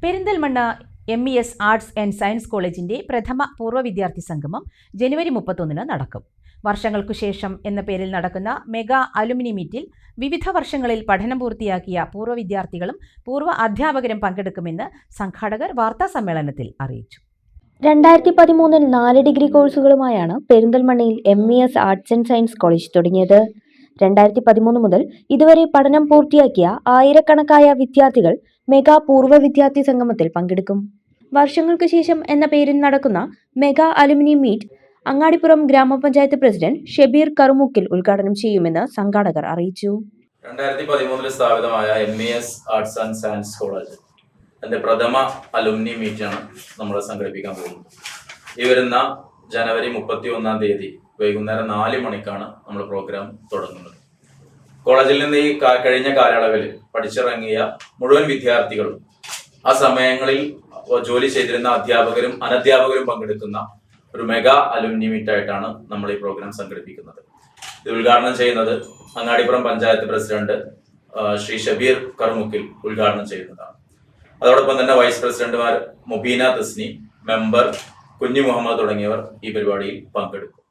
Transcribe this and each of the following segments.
Perinthalmanna MES arts and science കോളേജിന്റെ പ്രഥമ പൂർവ്വ വിദ്യാർത്ഥി സംഗമം ജനുവരി 31 നടക്കും. വർഷങ്ങൾക്കു ശേഷം എന്ന പേരിൽ നടക്കുന്ന മെഗാ അലുമിനി മീറ്റിൽ വിവിധ വർഷങ്ങളിൽ പഠനം പൂർത്തിയാക്കിയ പൂർവ്വ വിദ്യാർത്ഥികളും പൂർവ്വ അധ്യാപകരും പങ്കെടുക്കുമെന്ന് സംഘാടകർ വാർത്താസമ്മേളനത്തിൽ അറിയിച്ചു. 2013-ൽ 4 ഡിഗ്രി കോഴ്സുകളുമായാണ് പെരിന്തൽമണ്ണയിൽ MES arts and science college തുടങ്ങിയത്. 2013 മുതൽ ഇതുവരെ പഠനം പൂർത്തിയാക്കിയ ആയിരക്കണക്കായ വിദ്യാർത്ഥികൾ മെഗാ പൂർവ്വ വിദ്യാർത്ഥി സംഗമത്തിൽ പങ്കെടുക്കും. വർഷങ്ങൾക്ക് ശേഷം എന്ന പേരിൽ നടക്കുന്ന മെഗാ അലുമിനി മീറ്റ് അങ്ങാടിപ്പുറം ഗ്രാമപഞ്ചായത്ത് പ്രസിഡന്റ് ഷെബീർ കറുമുക്കിൽ ഉദ്ഘാടനം ചെയ്യുമെന്ന് സംഘാടകർ അറിയിച്ചു. 2013 സ്ഥാപിതമായ MES arts and science college അതിന്റെ പ്രഥമ അലുമിനി മീറ്റാണ് നമ്മൾ സംഘടിപ്പിക്കാൻ പോകുന്നത്. ഈ വരുന്ന ജനുവരി 31 വൈകുന്നേരം 4 മണിക്കാണ് നമ്മൾ പ്രോഗ്രാം തുടങ്ങുന്നത്. കോളേജിൽ നിന്ന് ഈ കഴിഞ്ഞ കാലയളവിൽ പഠിച്ചിറങ്ങിയ മുഴുവൻ വിദ്യാർത്ഥികളും ആ സമയങ്ങളിൽ ജോലി ചെയ്തിരുന്ന അധ്യാപകരും അനധ്യാപകരും പങ്കെടുക്കുന്ന ഒരു മെഗാ അലുമിനി മീറ്റ് ആയിട്ടാണ് നമ്മൾ ഈ പ്രോഗ്രാം സംഘടിപ്പിക്കുന്നത്. ഇത് ഉദ്ഘാടനം ചെയ്യുന്നത് അങ്ങാടിപ്പുറം പഞ്ചായത്ത് പ്രസിഡന്റ് ശ്രീ ഷബീർ കറുമുക്കിൽ ഉദ്ഘാടനം ചെയ്യുന്നതാണ്. അതോടൊപ്പം തന്നെ വൈസ് പ്രസിഡന്റുമാർ മുബീന തസ്നി, മെമ്പർ കുഞ്ഞു മുഹമ്മദ് തുടങ്ങിയവർ ഈ പരിപാടിയിൽ പങ്കെടുക്കും.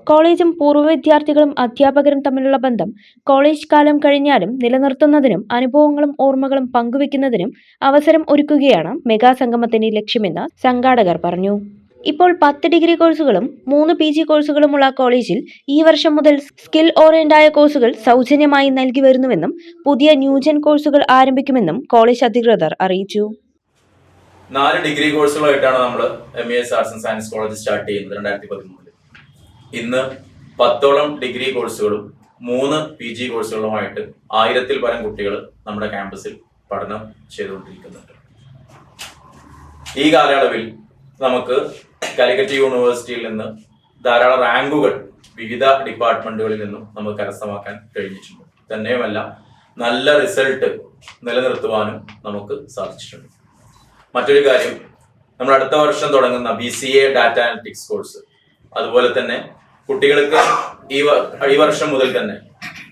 കോളേജും പൂർവ്വ വിദ്യാർത്ഥികളും അധ്യാപകരും തമ്മിലുള്ള ബന്ധം കോളേജ് കാലം കഴിഞ്ഞാലും നിലനിർത്തുന്നതിനും അനുഭവങ്ങളും ഓർമ്മകളും പങ്കുവെക്കുന്നതിനും അവസരം ഒരുക്കുകയാണ് മെഗാ സംഗമത്തിന്റെ ലക്ഷ്യമെന്ന് സംഘാടകർ പറഞ്ഞു. ഇപ്പോൾ 10 ഡിഗ്രി കോഴ്സുകളും 3 PG കോഴ്സുകളുമുള്ള കോളേജിൽ ഈ വർഷം മുതൽ സ്കിൽ ഓറിയന്റായ കോഴ്സുകൾ സൗജന്യമായി നൽകി വരുന്നുവെന്നും പുതിയ ന്യൂജൻ കോഴ്സുകൾ ആരംഭിക്കുമെന്നും കോളേജ് അധികൃതർ അറിയിച്ചു. 4 ഡിഗ്രി കോഴ്സുകളായിട്ടാണ് നമ്മൾ MES arts and science college start ചെയ്യുന്നത് 2013. ഇന്ന് 10ഓളം ഡിഗ്രി കോഴ്സുകളും 3 PG കോഴ്സുകളുമായിട്ട് 1000-ൽ പരം കുട്ടികൾ നമ്മുടെ ക്യാമ്പസിൽ പഠനം ചെയ്തുകൊണ്ടിരിക്കുന്നുണ്ട്. ഈ കാലയളവിൽ നമുക്ക് കാലിക്കറ്റ് യൂണിവേഴ്സിറ്റിയിൽ നിന്ന് ധാരാളം റാങ്കുകൾ വിവിധ ഡിപ്പാർട്ട്മെന്റുകളിൽ നിന്നും നമുക്ക് കരസ്ഥമാക്കാൻ കഴിഞ്ഞിട്ടുണ്ട്. തന്നെയുമല്ല, നല്ല റിസൾട്ട് നിലനിർത്തുവാനും നമുക്ക് സാധിച്ചിട്ടുണ്ട്. മറ്റൊരു കാര്യം, നമ്മൾ അടുത്ത വർഷം തുടങ്ങുന്ന BCA ഡാറ്റ അനലിറ്റിക്സ് കോഴ്സ്, അതുപോലെ തന്നെ കുട്ടികൾക്ക് ഈ വർഷം മുതൽ തന്നെ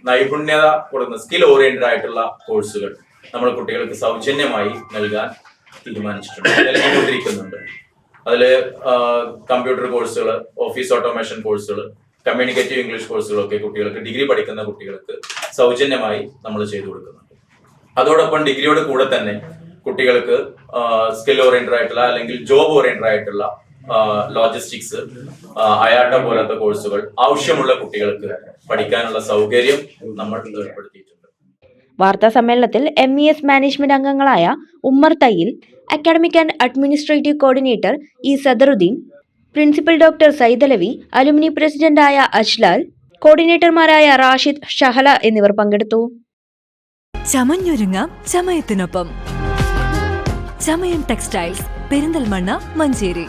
നൈപുണ്യത കൊടുക്കുന്ന സ്കിൽ ഓറിയന്റഡ് ആയിട്ടുള്ള കോഴ്സുകൾ നമ്മൾ കുട്ടികൾക്ക് സൗജന്യമായി നൽകാൻ തീരുമാനിച്ചിട്ടുണ്ട്, നൽകിക്കൊണ്ടിരിക്കുന്നുണ്ട്. അതിൽ കമ്പ്യൂട്ടർ കോഴ്സുകൾ, ഓഫീസ് ഓട്ടോമേഷൻ കോഴ്സുകൾ, കമ്മ്യൂണിക്കേറ്റീവ് ഇംഗ്ലീഷ് കോഴ്സുകളൊക്കെ കുട്ടികൾക്ക്, ഡിഗ്രി പഠിക്കുന്ന കുട്ടികൾക്ക് സൗജന്യമായി നമ്മൾ ചെയ്തു കൊടുക്കുന്നുണ്ട്. അതോടൊപ്പം ഡിഗ്രിയോട് കൂടെ തന്നെ കുട്ടികൾക്ക് സ്കിൽ ഓറിയന്റഡ് ആയിട്ടുള്ള അല്ലെങ്കിൽ ജോബ് ഓറിയന്റഡ് ആയിട്ടുള്ള ലോജിസ്റ്റിക്സ്, അയാട്ട പോലത്തെ കോഴ്സുകൾ ആവശ്യമുള്ള കുട്ടികൾക്ക് പഠിക്കാനുള്ള സൗകര്യം നമ്മൾ ഏർപ്പെടുത്തിയിട്ടുണ്ട്. വാർത്താ സമ്മേളനത്തിൽ MES മാനേജ്മെന്റ് അംഗങ്ങളായ Ummer Thayyil, academic and administrative coordinator E Sadaruddin, principal doctor Saidalavi, alumni പ്രസിഡന്റായ അജ്ലാൽ, കോർഡിനേറ്റർമാരായ റാഷിദ്, ഷഹല എന്നിവർ പങ്കെടുത്തു. ചമഞ്ഞൊരുങ്ങാം ചമയത്തിനൊപ്പം. ചമയം ടെക്സ്റ്റൈൽസ്, പെരിന്തൽമണ്ണ, മഞ്ചേരി.